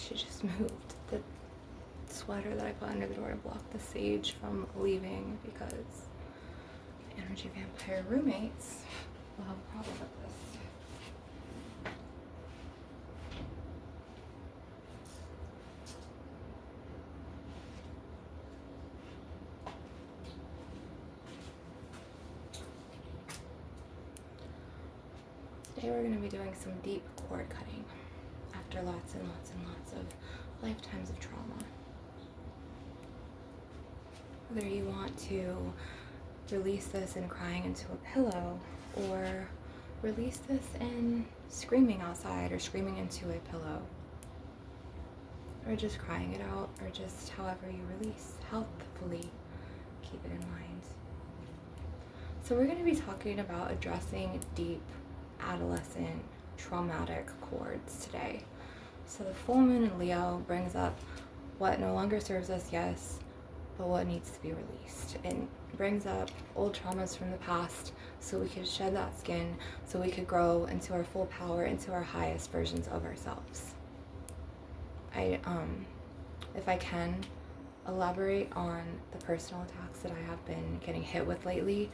she just moved the sweater that I put under the door to block the sage from leaving because energy vampire roommates will have a problem with this. Today we're going to be doing some deep cord cutting after lots and lots and lots of lifetimes of trauma. Whether you want to release this in crying into a pillow, or release this in screaming outside or screaming into a pillow, or just crying it out, or just however you release, healthfully, keep it in mind. So we're going to be talking about addressing deep adolescent traumatic cords today. So the full moon in Leo brings up what no longer serves us, yes, but what needs to be released. It brings up old traumas from the past so we could shed that skin, so we could grow into our full power, into our highest versions of ourselves. If I can elaborate on the personal attacks that I have been getting hit with lately,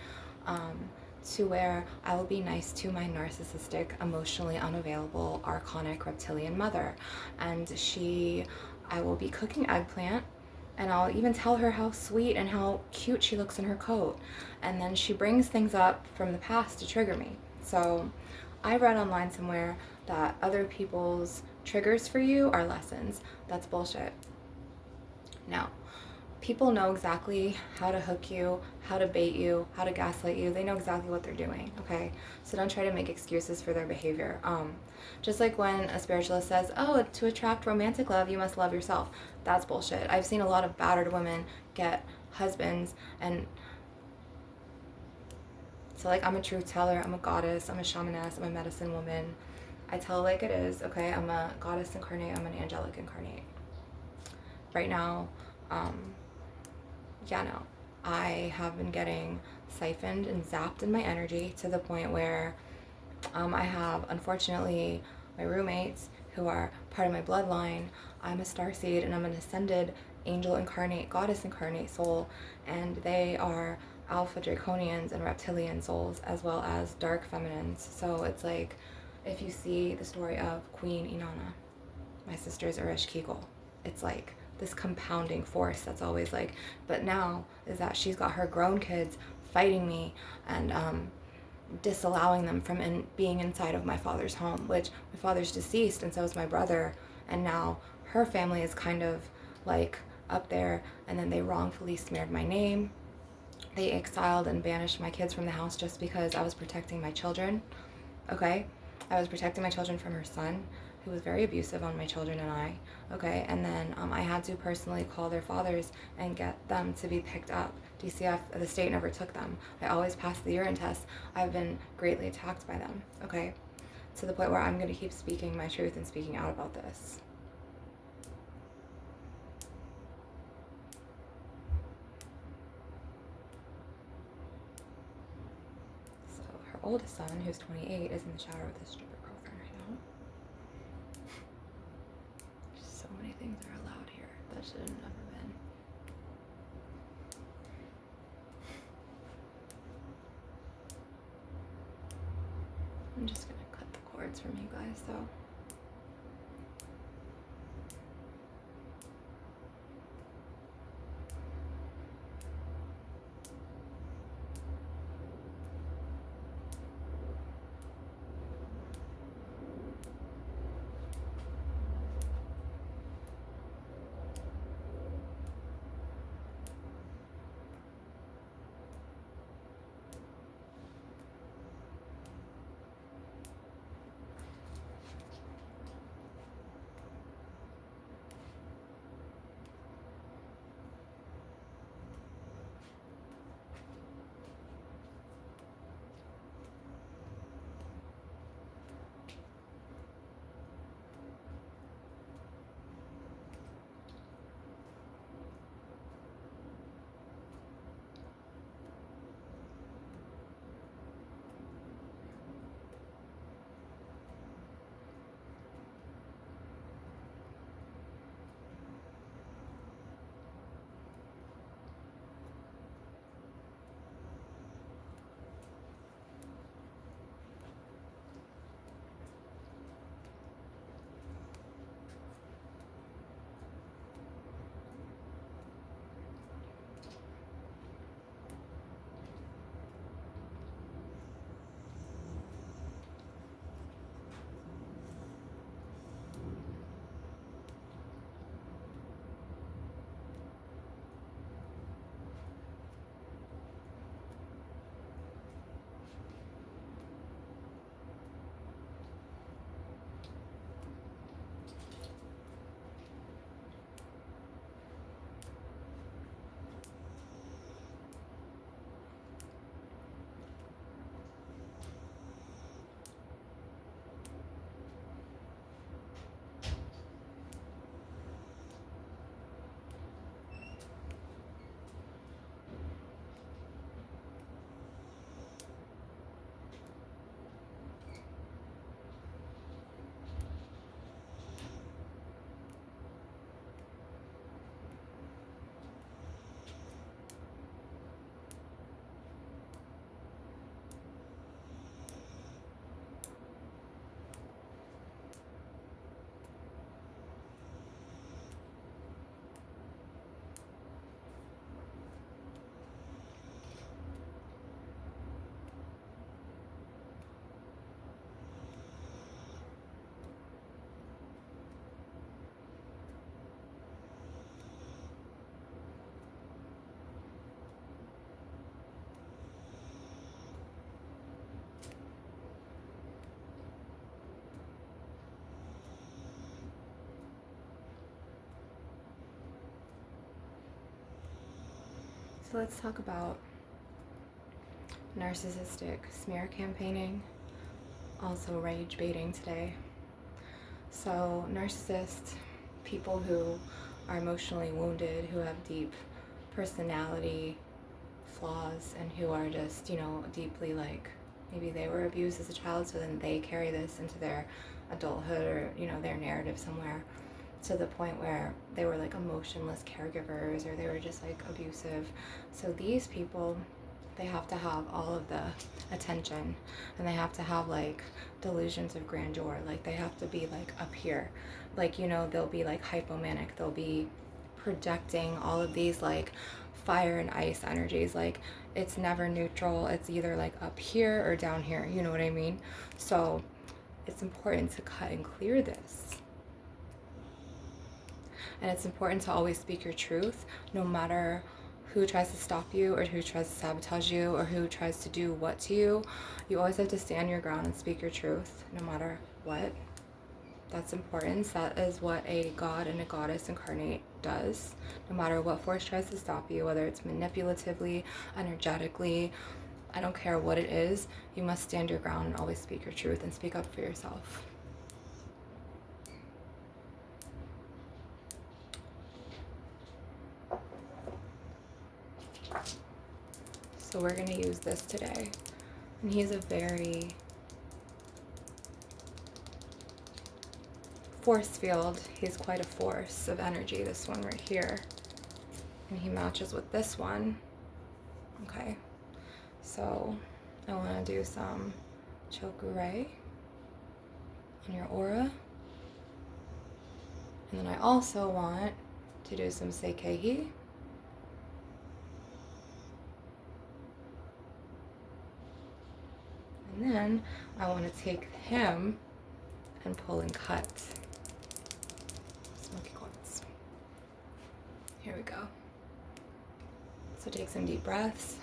to where I will be nice to my narcissistic, emotionally unavailable, archonic reptilian mother. And I will be cooking eggplant, and I'll even tell her how sweet and how cute she looks in her coat. And then she brings things up from the past to trigger me. So I read online somewhere that other people's triggers for you are lessons. That's bullshit. No. People know exactly how to hook you, how to bait you, how to gaslight you. They know exactly what they're doing, okay? So don't try to make excuses for their behavior. Just like when a spiritualist says, oh, to attract romantic love, you must love yourself. That's bullshit. I've seen a lot of battered women get husbands, and so like I'm a truth teller, I'm a goddess, I'm a shamaness, I'm a medicine woman. I tell it like it is, okay? I'm a goddess incarnate, I'm an angelic incarnate. Right now, I have been getting siphoned and zapped in my energy to the point where I have, unfortunately, my roommates who are part of my bloodline. I'm a starseed and I'm an ascended angel incarnate, goddess incarnate soul, and they are alpha draconians and reptilian souls, as well as dark feminines. So it's like, if you see the story of Queen Inanna, my sister's Urish Kegel, it's like this compounding force that's always like, but now is that she's got her grown kids fighting me and disallowing them from being inside of my father's home, which my father's deceased and so is my brother, and now her family is kind of like up there, and then they wrongfully smeared my name. They exiled and banished my kids from the house just because I was protecting my children, okay? I was protecting my children from her son, who was very abusive on my children and I, okay? And then I had to personally call their fathers and get them to be picked up. DCF, the state never took them. I always passed the urine test. I've been greatly attacked by them, okay? To the point where I'm going to keep speaking my truth and speaking out about this. So her oldest son, who's 28, is in the shower with his stripper girlfriend right now. So many things are allowed here that should have never been. I'm just gonna cut the cords from you guys though. So let's talk about narcissistic smear campaigning, also rage baiting today. So narcissists, people who are emotionally wounded, who have deep personality flaws, and who are just, deeply like, maybe they were abused as a child, so then they carry this into their adulthood or, their narrative somewhere, to the point where they were like emotionless caregivers, or they were just like abusive. So these people, they have to have all of the attention, and they have to have like delusions of grandeur. Like they have to be like up here, like, they'll be like hypomanic, they'll be projecting all of these like fire and ice energies. Like it's never neutral, it's either like up here or down here, you know what I mean? So it's important to cut and clear this. And it's important to always speak your truth, no matter who tries to stop you, or who tries to sabotage you, or who tries to do what to you. You always have to stand your ground and speak your truth, no matter what. That's important. That is what a god and a goddess incarnate does. No matter what force tries to stop you, whether it's manipulatively, energetically, I don't care what it is, you must stand your ground and always speak your truth and speak up for yourself. So we're going to use this today. And he's a very force field. He's quite a force of energy, this one right here. And he matches with this one. Okay. So I want to do some chokure on your aura. And then I also want to do some seikehi. And then I want to take him and pull and cut smoky quartz. Here we go. So take some deep breaths.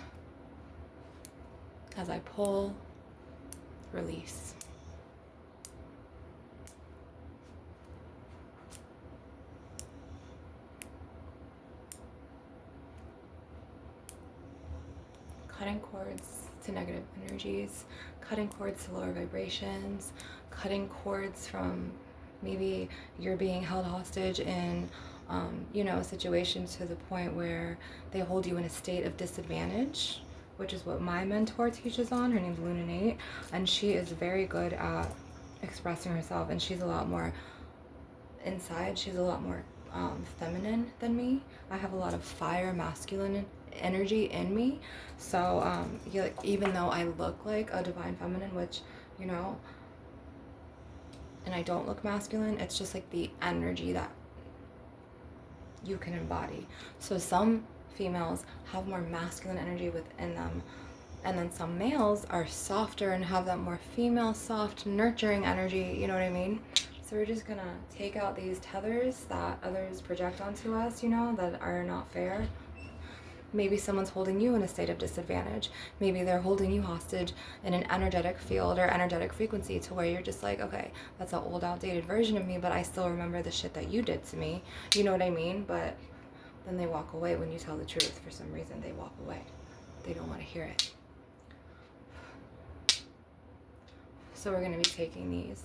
As I pull, release. Cutting cords to negative energies, cutting cords to lower vibrations, cutting cords from maybe you're being held hostage in, a situation to the point where they hold you in a state of disadvantage, which is what my mentor teaches on. Her name's Luna Nate, and she is very good at expressing herself, and she's a lot more inside. She's a lot more feminine than me. I have a lot of fire, masculine energy in me. So even though I look like a divine feminine, which, and I don't look masculine, it's just like the energy that you can embody. So some females have more masculine energy within them, and then some males are softer and have that more female, soft, nurturing energy, you know what I mean? So we're just gonna take out these tethers that others project onto us, that are not fair. Maybe someone's holding you in a state of disadvantage. Maybe they're holding you hostage in an energetic field or energetic frequency, to where you're just like, okay, that's an old, outdated version of me, but I still remember the shit that you did to me. You know what I mean? But then they walk away when you tell the truth. For some reason, they walk away. They don't want to hear it. So we're going to be taking these.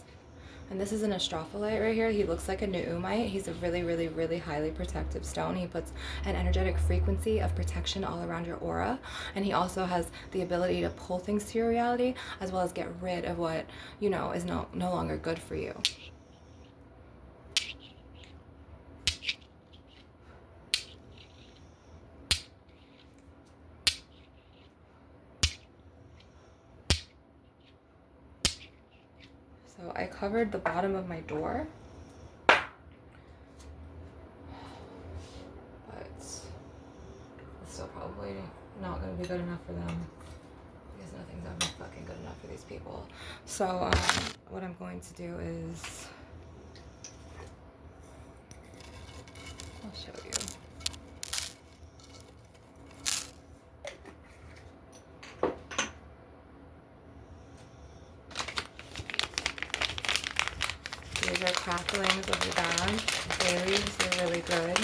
And this is an astrophyllite right here. He looks like a nuumite. He's a really, really, really highly protective stone. He puts an energetic frequency of protection all around your aura. And he also has the ability to pull things to your reality, as well as get rid of what, is no longer good for you. So I covered the bottom of my door, but it's still probably not going to be good enough for them, because nothing's ever fucking good enough for these people. So what I'm going to do is, I'll show you. These are cracklings of the bag. Bay leaves are really good.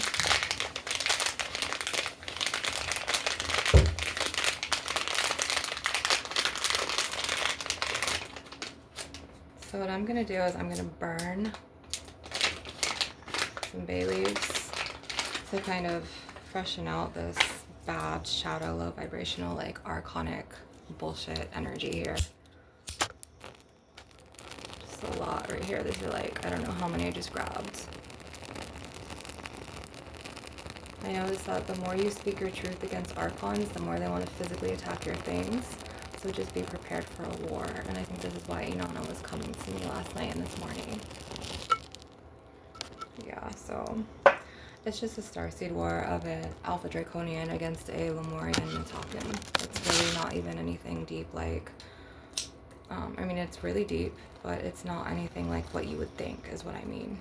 So what I'm going to do is I'm going to burn some bay leaves to kind of freshen out this bad shadow, low vibrational, like archonic bullshit energy here. Just a lot right here. These are like, I don't know how many I just grabbed. I noticed that the more you speak your truth against archons, the more they want to physically attack your things. So just be prepared for a war. And I think this is why Inanna was coming to me last night and this morning. Yeah, so it's just a starseed war of an Alpha Draconian against a Lemurian Mintakan. It's really not even anything deep like, I mean, it's really deep, but it's not anything like what you would think is what I mean.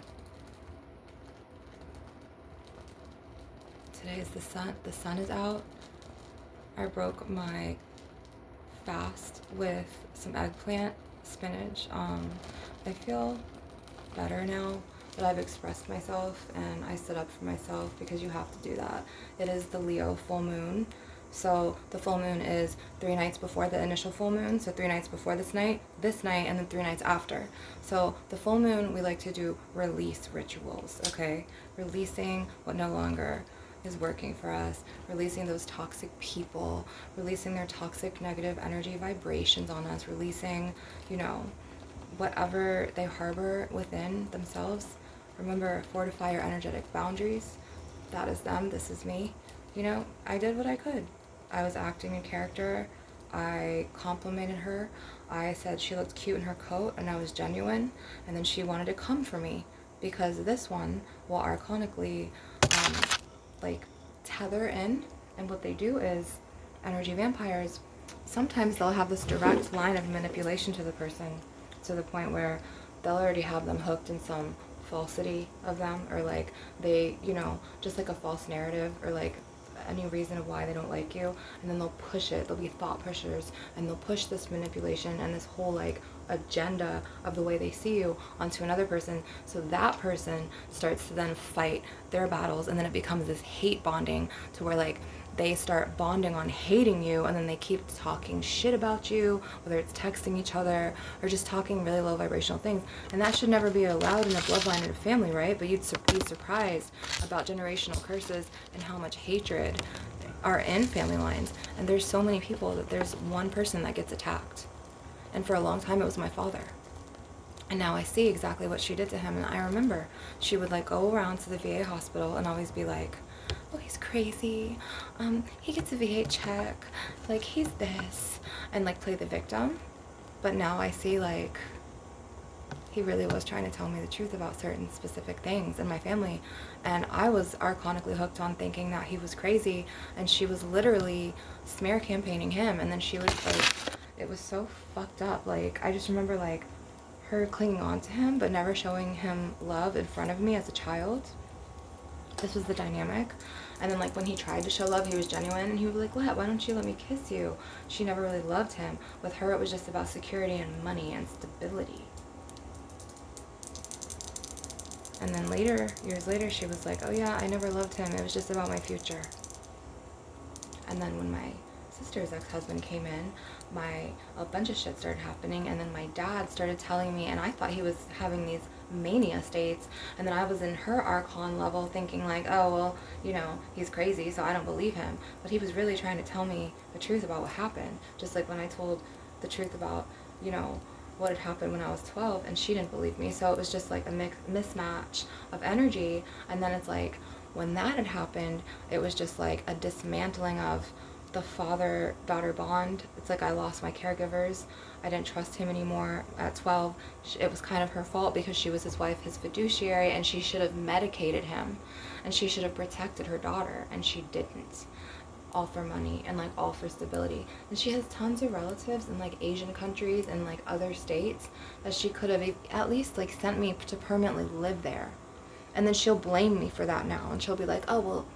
Today is the sun is out. I broke my fast with some eggplant, spinach. I feel better now that I've expressed myself and I stood up for myself, because you have to do that. It is the Leo full moon. So the full moon is 3 nights before the initial full moon. So 3 nights before this night, and then 3 nights after. So the full moon, we like to do release rituals, okay? Releasing what no longer is working for us, releasing those toxic people, releasing their toxic negative energy vibrations on us, releasing, you know, whatever they harbor within themselves. Remember, fortify your energetic boundaries. That is them, this is me. You know, I did what I could. I was acting in character. I complimented her. I said she looked cute in her coat, and I was genuine. And then she wanted to come for me, because this one will archonically like tether in. And what they do is, energy vampires, sometimes they'll have this direct line of manipulation to the person, to the point where they'll already have them hooked in some falsity of them, or like they, you know, just like a false narrative, or like any reason of why they don't like you, and then they'll push it. They'll be thought pushers, and they'll push this manipulation and this whole like agenda of the way they see you onto another person, so that person starts to then fight their battles, and then it becomes this hate bonding, to where like they start bonding on hating you, and then they keep talking shit about you, whether it's texting each other or just talking really low vibrational things. And that should never be allowed in a bloodline or a family, right? But you'd be surprised about generational curses and how much hatred are in family lines. And there's so many people that there's one person that gets attacked. And for a long time, it was my father. And now I see exactly what she did to him. And I remember she would like go around to the VA hospital and always be like, oh, he's crazy. He gets a VA check. Like, he's this. And like play the victim. But now I see like he really was trying to tell me the truth about certain specific things in my family. And I was archonically hooked on thinking that he was crazy. And she was literally smear campaigning him. And then she was like, it was so fucked up. Like, I just remember like her clinging on to him, but never showing him love in front of me as a child. This was the dynamic. And then like when he tried to show love, he was genuine, and he would be like, why don't you let me kiss you? She never really loved him. With her, it was just about security and money and stability. And then later, years later, she was like, oh yeah, I never loved him. It was just about my future. And then when my sister's ex-husband came in, a bunch of shit started happening, and then my dad started telling me, and I thought he was having these mania states, and then I was in her archon level thinking like, oh well, you know, he's crazy, so I don't believe him. But he was really trying to tell me the truth about what happened, just like when I told the truth about, you know, what had happened when I was 12, and she didn't believe me. So it was just like a mismatch of energy. And then it's like when that had happened, it was just like a dismantling of the father-daughter bond. It's like I lost my caregivers. I didn't trust him anymore at 12. It was kind of her fault, because she was his wife, his fiduciary, and she should have medicated him, and she should have protected her daughter, and she didn't. All for money and like all for stability. And she has tons of relatives in like Asian countries and like other states that she could have at least like sent me to permanently live there. And then she'll blame me for that now, and she'll be like, oh well,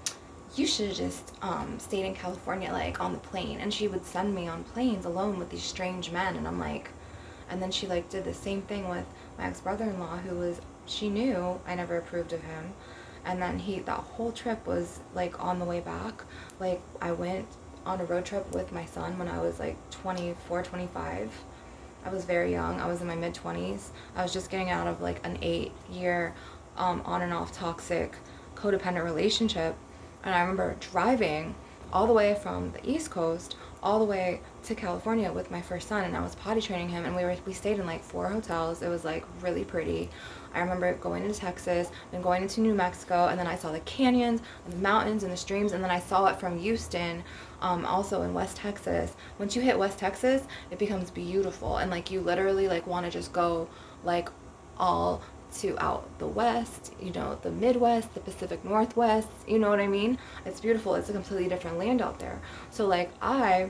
you should have just stayed in California, like on the plane. And she would send me on planes alone with these strange men, and I'm like, and then she like did the same thing with my ex-brother-in-law, who was, she knew I never approved of him. And then that whole trip was like on the way back, like I went on a road trip with my son when I was like 24, 25, I was very young. I was in my mid-20s. I was just getting out of like an 8-year on and off toxic codependent relationship. And I remember driving all the way from the East Coast all the way to California with my first son, and I was potty training him, and we stayed in like 4 hotels. It was like really pretty. I remember going into Texas, then going into New Mexico, and then I saw the canyons and the mountains and the streams, and then I saw it from Houston, also in West Texas. Once you hit West Texas, it becomes beautiful, and like you literally like want to just go like all to out the west, you know, the Midwest, the Pacific Northwest, you know what I mean? It's beautiful. It's a completely different land out there. So like I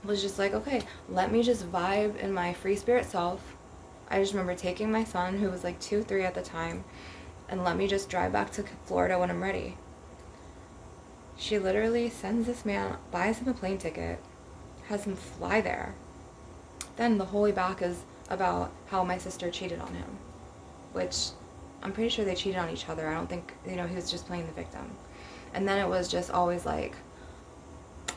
was just like, okay, let me just vibe in my free spirit self. I just remember taking my son, who was like 2, 3 at the time, and let me just drive back to Florida when I'm ready. She literally sends this man, buys him a plane ticket, has him fly there. Then the whole way back is about how my sister cheated on him, which I'm pretty sure they cheated on each other. I don't think, you know, he was just playing the victim. And then it was just always like,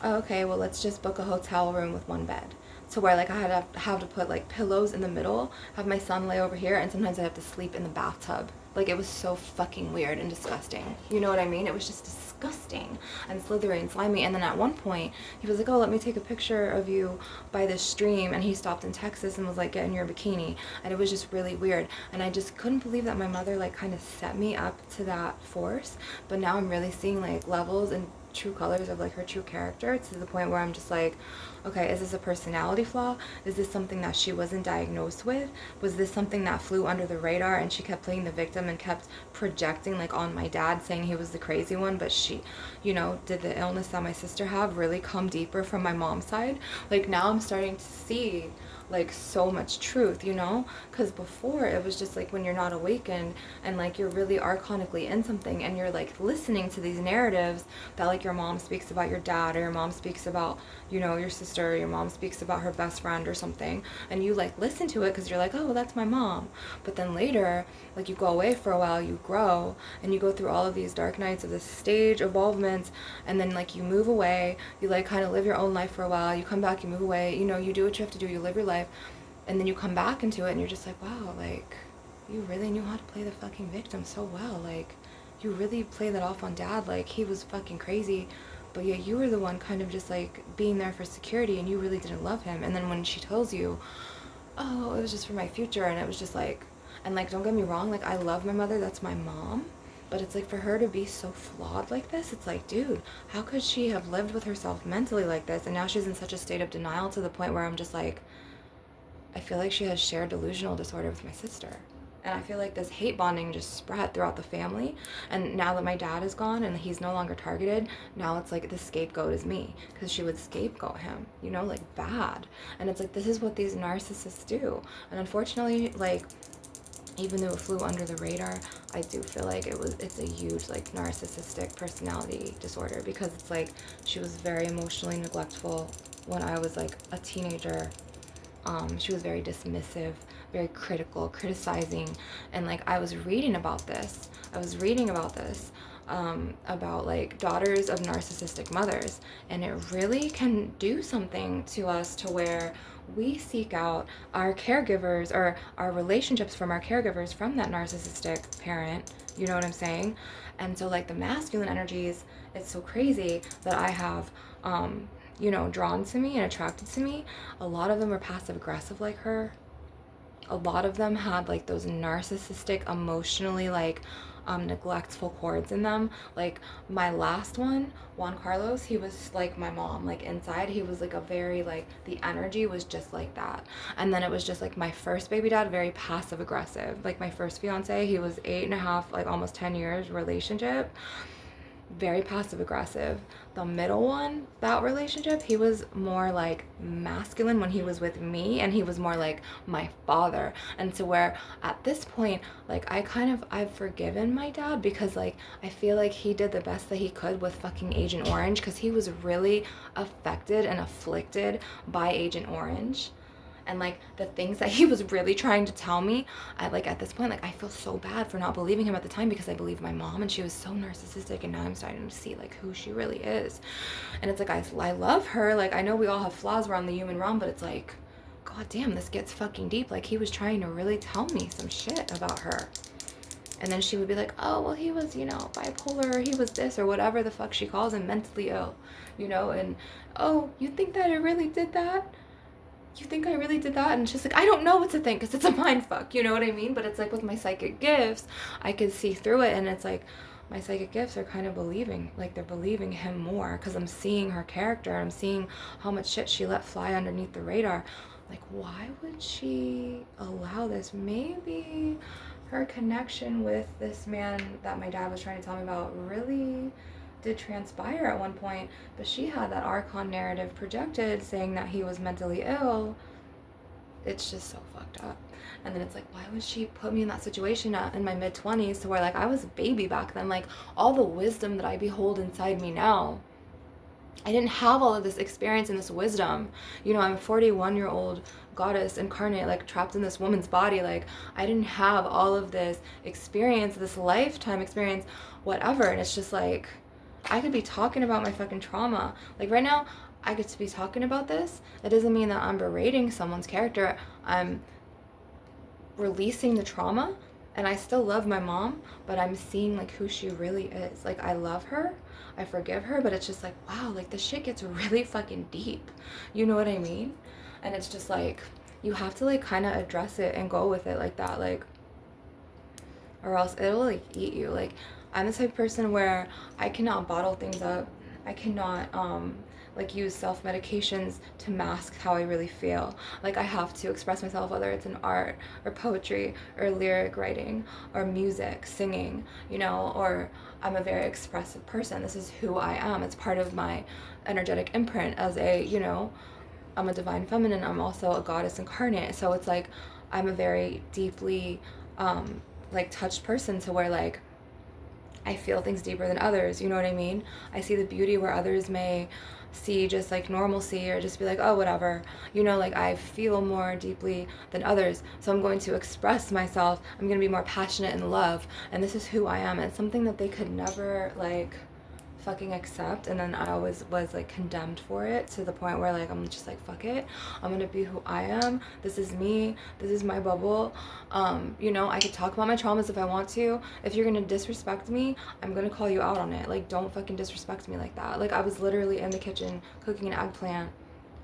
oh, okay, well, let's just book a hotel room with 1 bed. To where like I had to have to put like pillows in the middle, have my son lay over here, and sometimes I have to sleep in the bathtub. Like it was so fucking weird and disgusting. You know what I mean? It was just disgusting and slithery and slimy. And then at one point he was like, oh, let me take a picture of you by this stream. And he stopped in Texas and was like, get in your bikini. And it was just really weird. And I just couldn't believe that my mother like kind of set me up to that force. But now I'm really seeing like levels and true colors of like her true character, to the point where I'm just like, okay, is this a personality flaw? Is this something that she wasn't diagnosed with? Was this something that flew under the radar and she kept playing the victim and kept projecting like on my dad, saying he was the crazy one? But she, you know, did the illness that my sister have really come deeper from my mom's side? Like now I'm starting to see like so much truth, you know, because before it was just like when you're not awakened and like you're really archonically in something and you're like listening to these narratives that like your mom speaks about your dad, or your mom speaks about, you know, your sister, or your mom speaks about her best friend or something, and you like listen to it because you're like, oh, well, that's my mom. But then later, like you go away for a while, you grow, and you go through all of these dark nights of this stage evolvement, and then like you move away, you like kind of live your own life for a while, you come back, you move away, you know, you do what you have to do, you live your life, and then you come back into it and you're just like, wow, like you really knew how to play the fucking victim so well. Like you really played that off on dad, like he was fucking crazy, but yeah, you were the one kind of just like being there for security, and you really didn't love him. And then when she tells you, oh, it was just for my future, and it was just like, and like don't get me wrong, like I love my mother, that's my mom, but it's like for her to be so flawed like this, it's like, dude, how could she have lived with herself mentally like this? And now she's in such a state of denial, to the point where I'm just like, I feel like she has shared delusional disorder with my sister. And I feel like this hate bonding just spread throughout the family. And now that my dad is gone and he's no longer targeted, now it's like the scapegoat is me, because she would scapegoat him, you know, like bad. And it's like, this is what these narcissists do. And unfortunately, like, even though it flew under the radar, I do feel like it's a huge like narcissistic personality disorder, because it's like she was very emotionally neglectful when I was like a teenager. She was very dismissive, very critical, criticizing, and like I was reading about this. About like daughters of narcissistic mothers, and it really can do something to us, to where we seek out our caregivers, or our relationships from our caregivers from that narcissistic parent, you know what I'm saying? And so like the masculine energies, it's so crazy that I have you know, drawn to me and attracted to me. A lot of them were passive aggressive like her. A lot of them had like those narcissistic, emotionally like neglectful chords in them. Like my last one, Juan Carlos, he was like my mom. Like inside he was like a very like, the energy was just like that. And then it was just like my first baby dad, very passive aggressive. Like my first fiance, he was 8.5, like almost 10 years relationship, very passive aggressive. The middle one, that relationship, he was more like masculine when he was with me, and he was more like my father. And so where at this point, like I've forgiven my dad, because like I feel like he did the best that he could with fucking Agent Orange, because he was really affected and afflicted by Agent Orange. And like the things that he was really trying to tell me, I like at this point, like I feel so bad for not believing him at the time, because I believed my mom, and she was so narcissistic, and now I'm starting to see like who she really is. And it's like I love her, like I know we all have flaws, we're on the human realm, but it's like, God, oh damn, this gets fucking deep. Like, he was trying to really tell me some shit about her. And then she would be like, oh, well, he was, you know, bipolar, or he was this, or whatever the fuck she calls him, mentally ill, you know, and, oh, you think that I really did that? You think I really did that? And it's just like, I don't know what to think, because it's a mind fuck, you know what I mean? But it's like, with my psychic gifts, I could see through it, and it's like, my psychic gifts are kind of believing, like, they're believing him more, because I'm seeing her character, I'm seeing how much shit she let fly underneath the radar. Like, why would she allow this? Maybe her connection with this man that my dad was trying to tell me about really did transpire at one point, but she had that archon narrative projected saying that he was mentally ill. It's just so fucked up. And then it's like, why would she put me in that situation in my mid-20s, to where, like, I was a baby back then? Like, all the wisdom that I behold inside me now, I didn't have all of this experience and this wisdom. You know, I'm a 41-year-old goddess incarnate, like, trapped in this woman's body. Like, I didn't have all of this experience, this lifetime experience, whatever. And it's just like, I could be talking about my fucking trauma. Like, right now, I get to be talking about this. That doesn't mean that I'm berating someone's character. I'm releasing the trauma, and I still love my mom, but I'm seeing, like, who she really is. Like, I love her, I forgive her, but it's just like, wow, like, this shit gets really fucking deep. You know what I mean? And it's just like, you have to, like, kind of address it and go with it like that, like, or else it'll, like, eat you. Like, I'm the type of person where I cannot bottle things up. I cannot like, use self-medications to mask how I really feel. Like, I have to express myself, whether it's in art or poetry or lyric writing or music, singing, you know, or I'm a very expressive person. This is who I am. It's part of my energetic imprint as a, you know, I'm a divine feminine. I'm also a goddess incarnate. So it's like, I'm a very deeply like, touched person, to where, like, I feel things deeper than others, you know what I mean? I see the beauty where others may see just, like, normalcy, or just be like, oh, whatever, you know, like, I feel more deeply than others, so I'm going to express myself, I'm going to be more passionate in love, and this is who I am. And it's something that they could never, like, fucking accept, and then I always was, like, condemned for it, to the point where, like, I'm just like, fuck it, I'm gonna be who I am, this is me, this is my bubble. You know, I could talk about my traumas if I want to. If you're gonna disrespect me, I'm gonna call you out on it. Like, don't fucking disrespect me like that. Like, I was literally in the kitchen cooking an eggplant.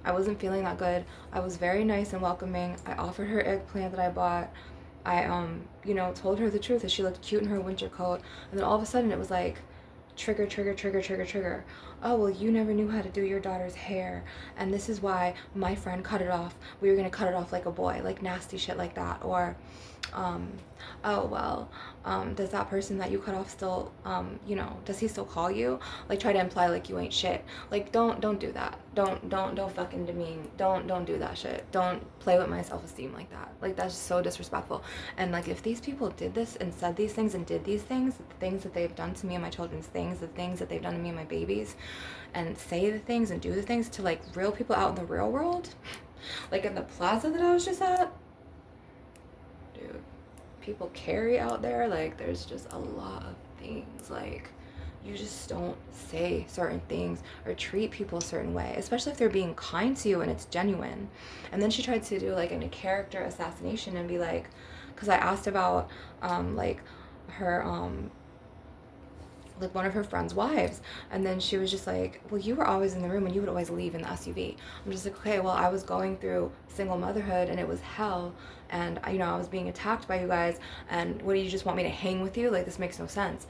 I wasn't feeling that good. I was very nice and welcoming. I offered her eggplant that I bought. I you know, told her the truth, that she looked cute in her winter coat, and then all of a sudden it was like, trigger, trigger, trigger, trigger, trigger. Oh, well, you never knew how to do your daughter's hair, and this is why my friend cut it off. We were gonna cut it off like a boy, like, nasty shit like that. Or, oh, well, does that person that you cut off still, you know, does he still call you? Like, try to imply, like, you ain't shit. Like, don't do that. Don't fucking demean. Don't do that shit. Don't play with my self-esteem like that. Like, that's so disrespectful. And, like, if these people did this and said these things and did these things, the things that they've done to me and my children's things, the things that they've done to me and my babies, and say the things and do the things to, like, real people out in the real world, like in the plaza that I was just at, dude, people carry out there, like, there's just a lot of things, like, you just don't say certain things or treat people a certain way, especially if they're being kind to you and it's genuine. And then she tried to do, like, a character assassination and be like, because I asked about like, her like, one of her friend's wives, and then she was just like, well, you were always in the room and you would always leave in the SUV. I'm just like, okay, well, I was going through single motherhood and it was hell, and, you know, I was being attacked by you guys, and what do you just want me to hang with you? Like, this makes no sense.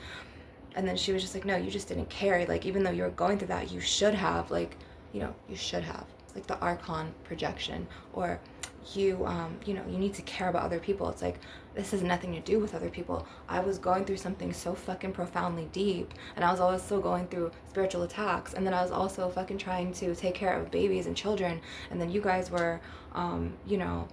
And then she was just like, no, you just didn't care. Like, even though you were going through that, you should have, like, you know, you should have, like, the archon projection, or you, you know, you need to care about other people. It's like, this has nothing to do with other people. I was going through something so fucking profoundly deep, and I was also going through spiritual attacks, and then I was also fucking trying to take care of babies and children, and then you guys were, you know,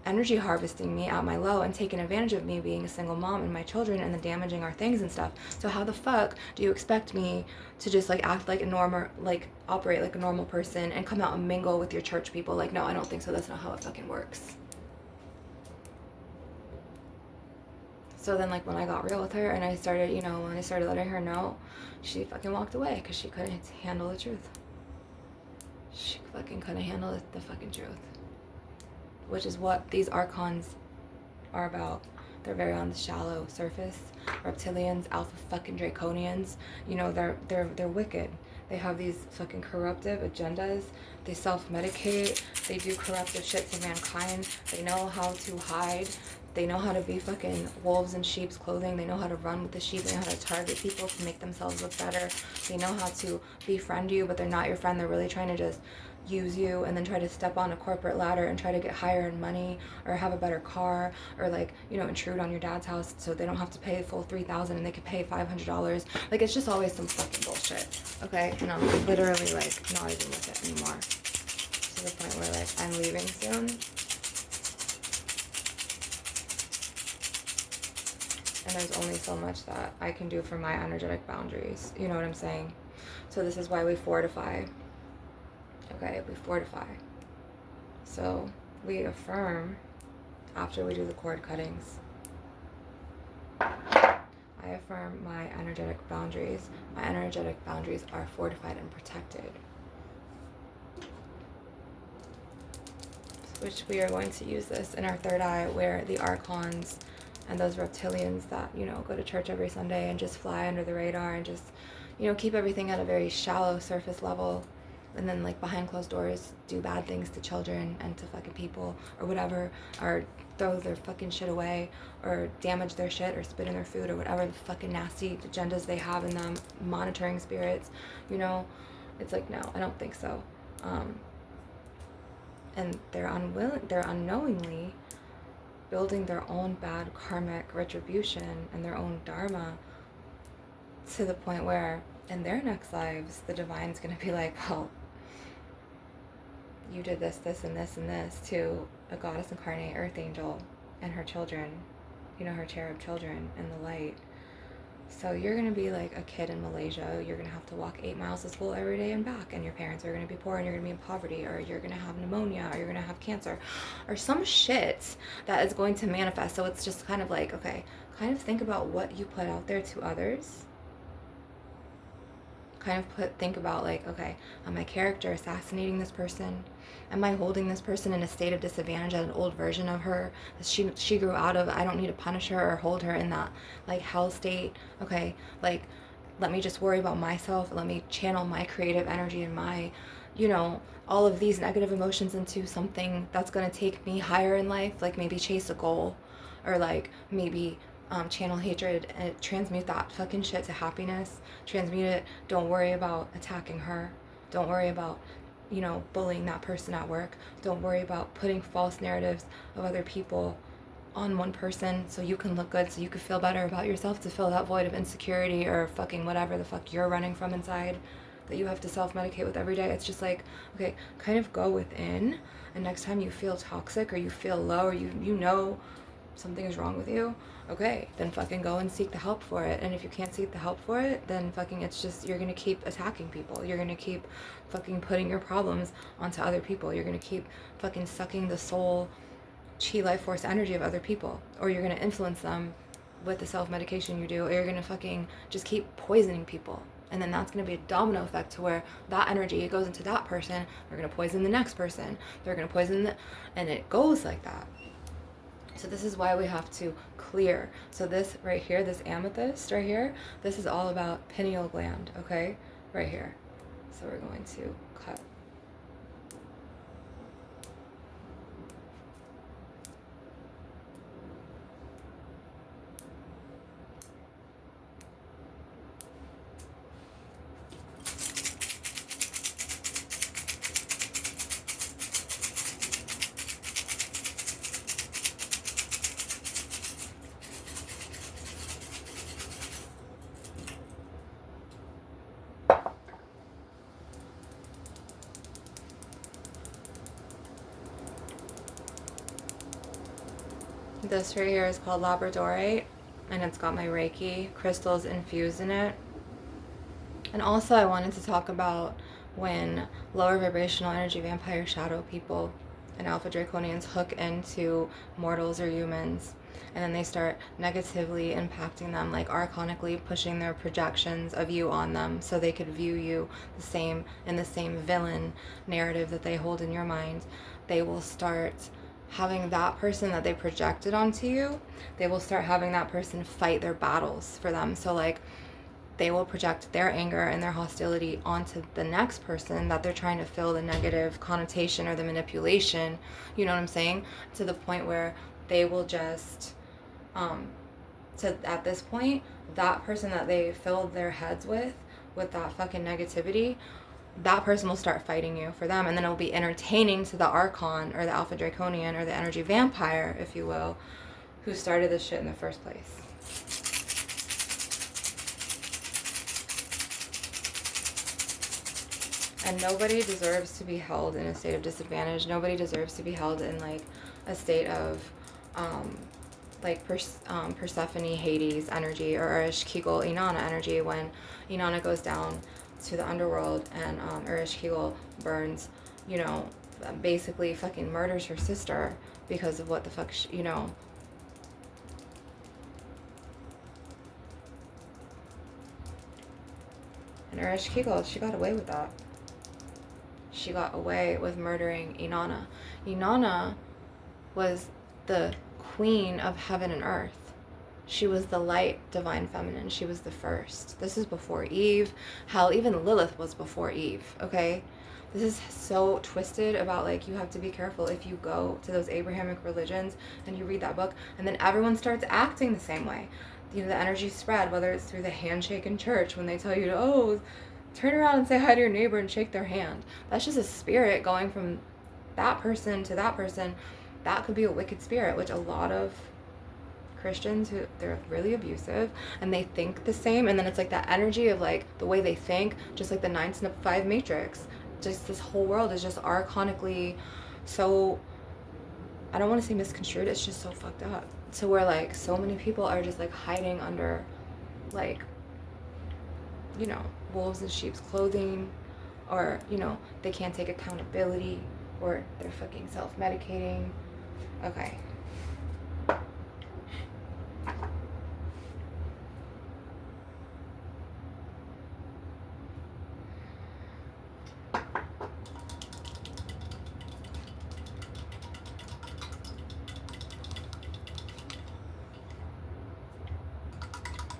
energy harvesting me at my low and taking advantage of me being a single mom and my children, and then damaging our things and stuff. So how the fuck do you expect me to just, like, act like a normal, like, operate like a normal person and come out and mingle with your church people? Like, no, I don't think so. That's not how it fucking works. So then, like, when I got real with her and I started, you know, when I started letting her know, she fucking walked away because she couldn't handle the truth. She fucking couldn't handle the fucking truth. which is what these archons are about. They're very on the shallow surface. Reptilians, alpha fucking draconians, you know, they're wicked. They have these fucking corruptive agendas. They self-medicate. They do corruptive shit to mankind. They know how to hide. They know how to be fucking wolves in sheep's clothing. They know how to run with the sheep. They know how to target people to make themselves look better. They know how to befriend you, but they're not your friend. They're really trying to just use you and then try to step on a corporate ladder and try to get higher in money or have a better car or, like, you know, intrude on your dad's house so they don't have to pay the full $3,000 and they could pay $500. Like, it's just always some fucking bullshit, okay? And I'm literally, like, not even with it anymore, to the point where, like, I'm leaving soon. And there's only so much that I can do for my energetic boundaries. You know what I'm saying? So this is why we fortify. Okay, we fortify. So we affirm after we do the cord cuttings. I affirm my energetic boundaries. My energetic boundaries are fortified and protected. Which we are going to use this in our third eye, where the archons and those reptilians that, you know, go to church every Sunday and just fly under the radar and just, you know, keep everything at a very shallow surface level, and then, like, behind closed doors do bad things to children and to fucking people or whatever, or throw their fucking shit away or damage their shit or spit in their food or whatever the fucking nasty agendas they have in them, monitoring spirits, you know. It's like, no, I don't think so. And they're unknowingly building their own bad karmic retribution and their own dharma, to the point where in their next lives the divine's going to be like, well, you did this, this, and this, and this to a goddess incarnate earth angel and her children, you know, her cherub children in the light. So you're going to be like a kid in Malaysia. You're going to have to walk 8 miles to school every day and back, and your parents are going to be poor, and you're going to be in poverty, or you're going to have pneumonia, or you're going to have cancer, or some shit that is going to manifest. So it's just kind of like, okay, kind of think about what you put out there to others. Think about, like, okay, am my character assassinating this person? Am I holding this person in a state of disadvantage as an old version of her that she grew out of? I don't need to punish her or hold her in that, like, hell state. Okay, like, let me just worry about myself. Let me channel my creative energy and my, you know, all of these negative emotions into something that's going to take me higher in life. Like, maybe chase a goal, or, like, maybe channel hatred and transmute that fucking shit to happiness. Transmute it. Don't worry about attacking her. Don't worry about, you know, bullying that person at work. Don't worry about putting false narratives of other people on one person so you can look good, so you can feel better about yourself, to fill that void of insecurity or fucking whatever the fuck you're running from inside that you have to self-medicate with every day. It's just like, okay, kind of go within, and next time you feel toxic or you feel low, or you know something is wrong with you, okay, then fucking go and seek the help for it. And if you can't seek the help for it, then fucking, it's just, you're gonna keep attacking people. You're gonna keep fucking putting your problems onto other people. You're gonna keep fucking sucking the soul, chi, life force energy of other people. Or you're gonna influence them with the self-medication you do, or you're gonna fucking just keep poisoning people. And then that's going to be a domino effect to where that energy goes into that person. They're going to poison the next person. They're going to poison and it goes like that. So this is why we have to clear. So this right here, this amethyst right here, this is all about pineal gland, okay? Right here. So we're going to cut. This right here is called labradorite, and it's got my Reiki crystals infused in it. And also I wanted to talk about when lower vibrational energy vampire shadow people and alpha draconians hook into mortals or humans, and then they start negatively impacting them, like archonically pushing their projections of you on them so they could view you the same villain narrative that they hold in your mind. They will start having that person that they projected onto you, they will start having that person fight their battles for them. So like they will project their anger and their hostility onto the next person that they're trying to fill the negative connotation or the manipulation, you know what I'm saying? To the point where they will just, at this point, that person that they filled their heads with that fucking negativity, that person will start fighting you for them, and then it'll be entertaining to the Archon or the Alpha Draconian or the energy vampire, if you will, who started this shit in the first place. And nobody deserves to be held in a state of disadvantage. Nobody deserves to be held in like a state of Persephone, Hades energy, or Ereshkigal, Inanna energy, when Inanna goes down to the underworld and Ereshkigal burns, you know, basically fucking murders her sister because of what the fuck, you know. And Ereshkigal, she got away with that. She got away with murdering Inanna. Inanna was the queen of heaven and earth. She was the light divine feminine. She was the first. This is before Eve. Hell, even Lilith was before Eve, okay? This is so twisted about, like, you have to be careful if you go to those Abrahamic religions and you read that book and then everyone starts acting the same way. You know, the energy spread, whether it's through the handshake in church when they tell you to, oh, turn around and say hi to your neighbor and shake their hand. That's just a spirit going from that person to that person. That could be a wicked spirit, which a lot of Christians, who they're really abusive and they think the same, and then it's like that energy of like the way they think, just like the 9 to 5 matrix. Just this whole world is just archonically so, I don't want to say misconstrued, it's just so fucked up. So where like so many people are just like hiding under like, you know, wolves in sheep's clothing, or, you know, they can't take accountability, or they're fucking self-medicating. Okay.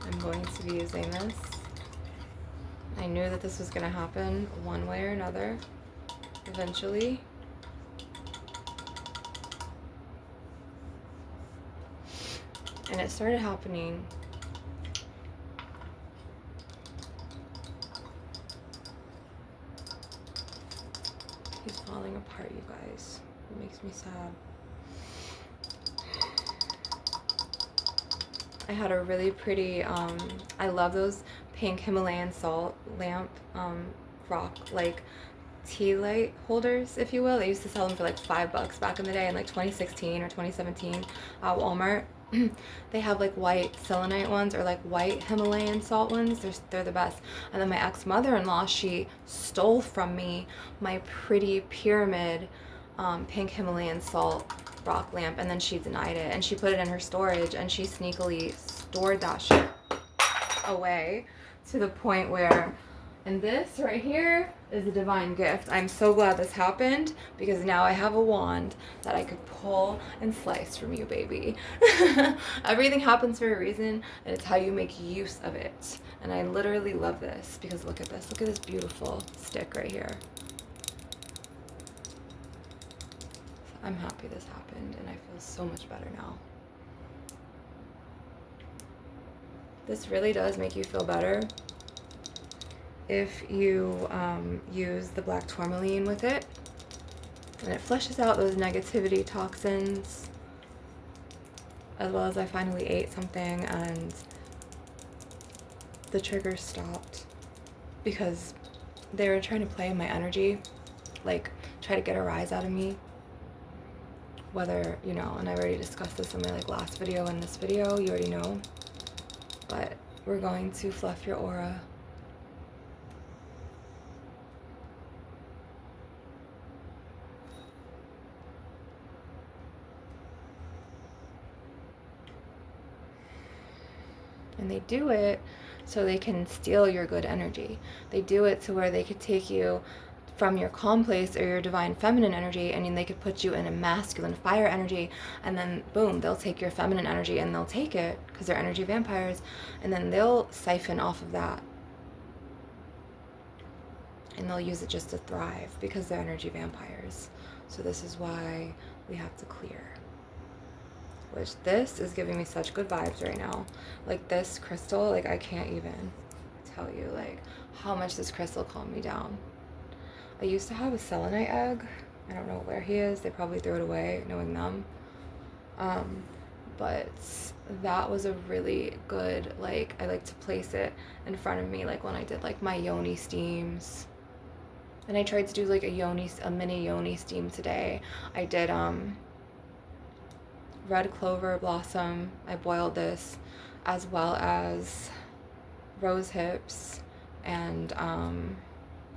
I'm going to be using this. I knew that this was going to happen one way or another, eventually. And it started happening he's falling apart, you guys. It makes me sad. I had a really pretty, I love those pink Himalayan salt lamp, rock, like tea light holders, if you will. They used to sell them for like $5 back in the day in like 2016 or 2017 at Walmart. They have like white selenite ones or like white Himalayan salt ones. They're the best. And then my ex-mother-in-law, she stole from me my pretty pyramid pink Himalayan salt rock lamp, and then she denied it, and she put it in her storage, and she sneakily stored that shit away to the point where, and this right here is a divine gift. I'm so glad this happened, because now I have a wand that I could pull and slice from you, baby. Everything happens for a reason, and it's how you make use of it. And I literally love this, because look at this. Look at this beautiful stick right here. I'm happy this happened, and I feel so much better now. This really does make you feel better if you use the black tourmaline with it, and it flushes out those negativity toxins, as well as I finally ate something and the trigger stopped, because they were trying to play in my energy, like try to get a rise out of me. Whether, you know, and I already discussed this in my like last video and this video, you already know, but we're going to fluff your aura. And they do it so they can steal your good energy. They do it to where they could take you from your calm place or your divine feminine energy, and then they could put you in a masculine fire energy, and then boom, they'll take your feminine energy and they'll take it because they're energy vampires, and then they'll siphon off of that and they'll use it just to thrive because they're energy vampires. So this is why we have to clear. Which this is giving me such good vibes right now. Like this crystal, like I can't even tell you like how much this crystal calmed me down. I used to have a selenite egg. I don't know where he is. They probably threw it away, knowing them. But that was a really good, like, I like to place it in front of me, like when I did like my yoni steams. And I tried to do like a mini yoni steam today. I did red clover blossom. I boiled this, as well as rose hips and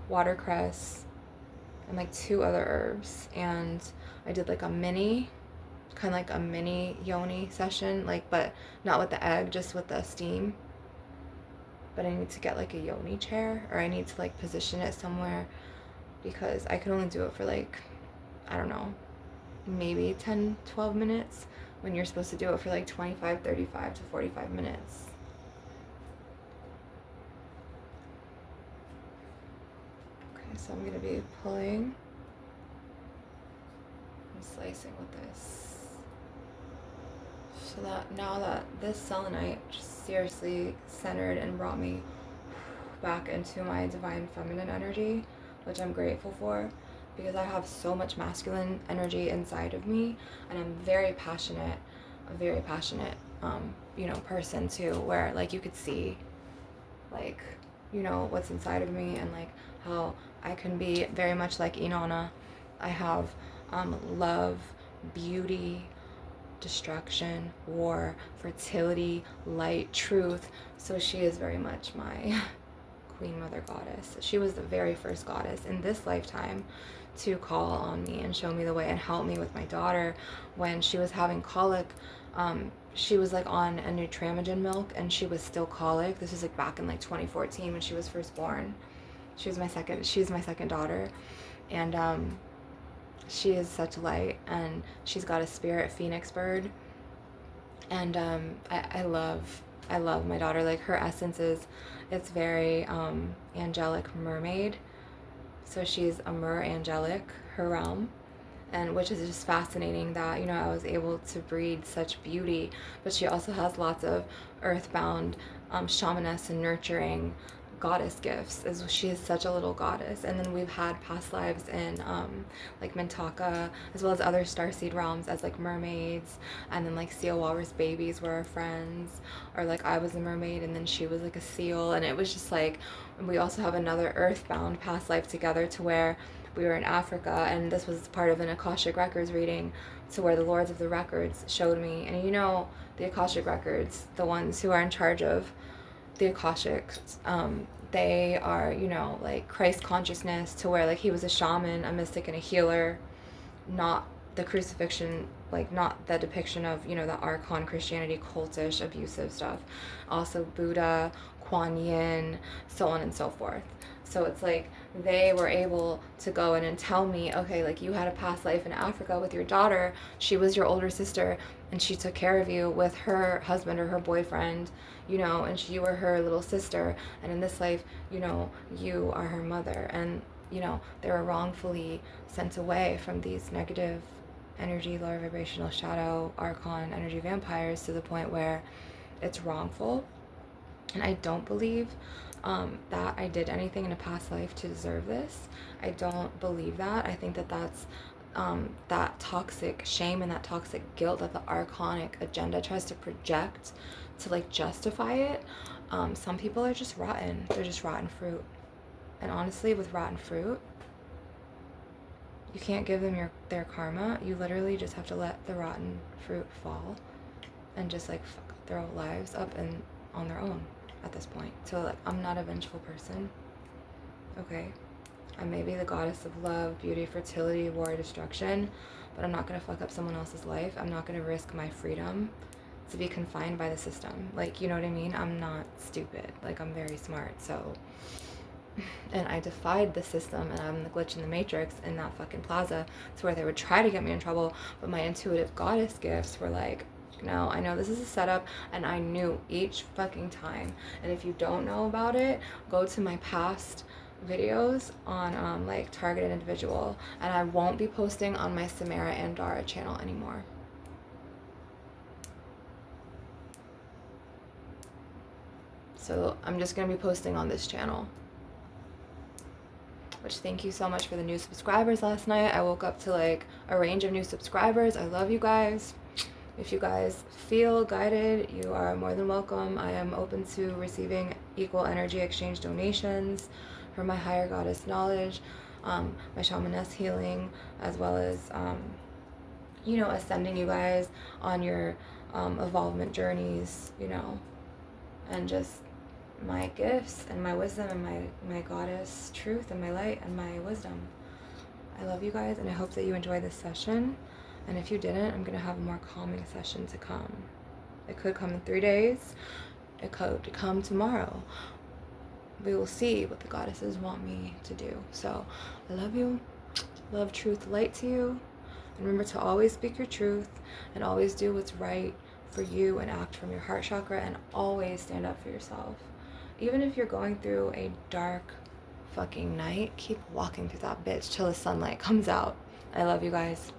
watercress and like 2 other herbs. And I did like a mini, kind of like a mini yoni session, like, but not with the egg, just with the steam. But I need to get like a yoni chair, or I need to like position it somewhere, because I can only do it for like, I don't know, maybe 10-12 minutes when you're supposed to do it for like 25, 35 to 45 minutes. Okay, so I'm going to be pulling and slicing with this. So that now that this selenite just seriously centered and brought me back into my divine feminine energy, which I'm grateful for, because I have so much masculine energy inside of me, and I'm very passionate, a very passionate, person too, where like you could see, like, what's inside of me, and like how I can be very much like Inanna. I have love, beauty, destruction, war, fertility, light, truth. So she is very much my Queen Mother Goddess. She was the very first goddess in this lifetime to call on me and show me the way and help me with my daughter when she was having colic. She was like on a Nutramigen milk and she was still colic. This was like back in like 2014 when she was first born. She's my second daughter, and she is such light, and she's got a spirit phoenix bird, and I love my daughter. Like her essence is, it's very angelic mermaid. So she's a angelic, her realm, and which is just fascinating that, I was able to breed such beauty. But she also has lots of earthbound, shamaness and nurturing goddess gifts, as she is such a little goddess. And then we've had past lives in like Mintaka, as well as other starseed realms as like mermaids, and then like seal walrus babies were our friends, or like I was a mermaid and then she was like a seal. And it was just like, we also have another earthbound past life together, to where we were in Africa, and this was part of an Akashic Records reading, to where the Lords of the Records showed me. And the Akashic Records, the ones who are in charge of the Akashics, they are, like Christ consciousness, to where like he was a shaman, a mystic, and a healer, not the crucifixion, like not the depiction of, the Archon Christianity, cultish, abusive stuff. Also Buddha, Kuan Yin, so on and so forth. So it's like they were able to go in and tell me, okay, like you had a past life in Africa with your daughter. She was your older sister, and she took care of you with her husband or her boyfriend, and you were her little sister. And in this life, you are her mother. And, they were wrongfully sent away from these negative energy, lower vibrational shadow, archon energy vampires, to the point where it's wrongful. And I don't believe that I did anything in a past life to deserve this. I don't believe that. I think that that's that toxic shame and that toxic guilt that the archonic agenda tries to project to like justify it. Some people are just rotten. They're just rotten fruit. And honestly, with rotten fruit, you can't give them their karma. You literally just have to let the rotten fruit fall and just like fuck their whole lives up and on their own at this point. So like, I'm not a vengeful person, okay? I may be the goddess of love, beauty, fertility, war, destruction, but I'm not gonna fuck up someone else's life. I'm not gonna risk my freedom to be confined by the system. Like, you know what I mean? I'm not stupid. Like, I'm very smart. So And I defied the system, and I'm the glitch in the matrix in that fucking plaza to where they would try to get me in trouble, but my intuitive goddess gifts were like, no, I know this is a setup, and I knew each fucking time. And if you don't know about it, go to my past videos on like targeted individual, and I won't be posting on my Samara and Dara channel anymore. So I'm just gonna be posting on this channel. Which, thank you so much for the new subscribers last night. I woke up to like a range of new subscribers. I love you guys. If you guys feel guided, you are more than welcome. I am open to receiving equal energy exchange donations for my higher goddess knowledge, my shamaness healing, as well as, you know, ascending you guys on your evolvement journeys, you know, and just my gifts and my wisdom and my goddess truth and my light and my wisdom. I love you guys, and I hope that you enjoy this session. And if you didn't, I'm going to have a more calming session to come. It could come in 3 days. It could come tomorrow. We will see what the goddesses want me to do. So I love you. Love, truth, light to you. And remember to always speak your truth and always do what's right for you and act from your heart chakra, and always stand up for yourself. Even if you're going through a dark fucking night, keep walking through that bitch till the sunlight comes out. I love you guys.